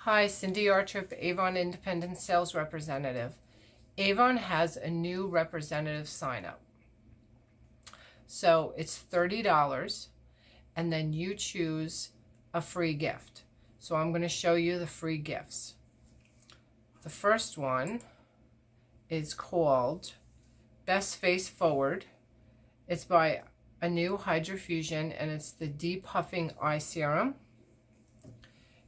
Hi, Cindy Artrip, Avon Independent Sales Representative. Avon has a new representative sign up. So it's $30 and then you choose a free gift. So I'm going to show you the free gifts. The first one is called Best Face Forward. It's by AVON U Hydrofusion and it's the Depuffing Eye Serum.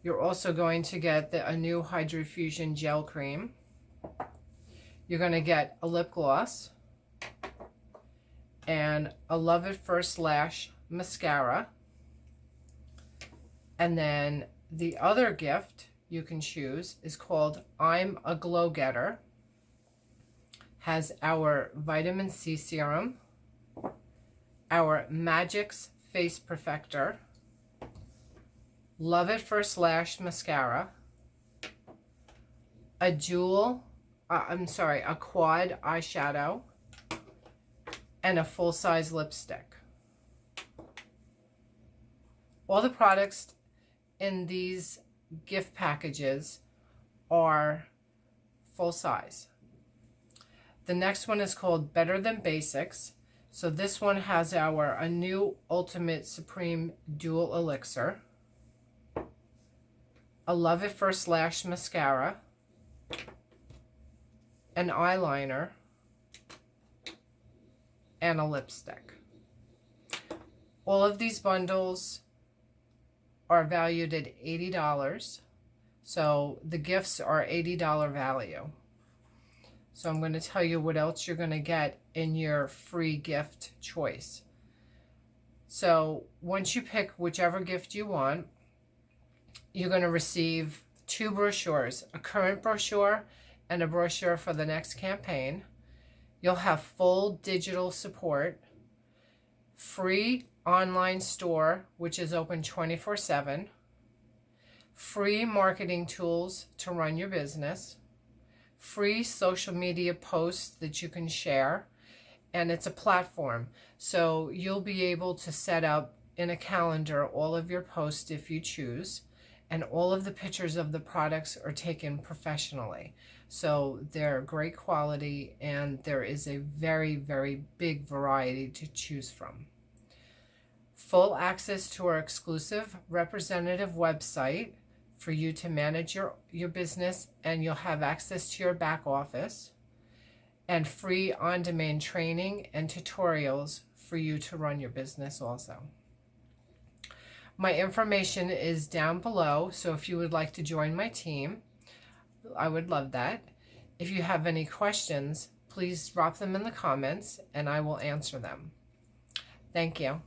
You're also going to get the AVON U Hydrofusion Gel Cream. You're going to get a lip gloss and a Love at First Lash mascara. And then the other gift you can choose is called I'm a Glow Getter. Has our vitamin C serum, our Magix Face Perfector, Love at First Lash mascara, a quad eyeshadow, and a full-size lipstick. All the products in these gift packages are full size. The next one is called Better Than Basics. So this one has our AVON U Ultimate Supreme Dual Elixir, a Love at First Lash mascara, an eyeliner, and a lipstick. All of these bundles are valued at $80. So the gifts are $80 value. So I'm going to tell you what else you're going to get in your free gift choice. So once you pick whichever gift you want, you're going to receive 2 brochures, a current brochure and a brochure for the next campaign. You'll have full digital support, free online store, which is open 24/7, free marketing tools to run your business, free social media posts that you can share, and it's a platform. So you'll be able to set up in a calendar all of your posts if you choose, and all of the pictures of the products are taken professionally. So they're great quality and there is a very, very big variety to choose from. Full access to our exclusive representative website for you to manage your business, and you'll have access to your back office, and free on-demand training and tutorials for you to run your business also. My information is down below, so if you would like to join my team, I would love that. If you have any questions, please drop them in the comments and I will answer them. Thank you.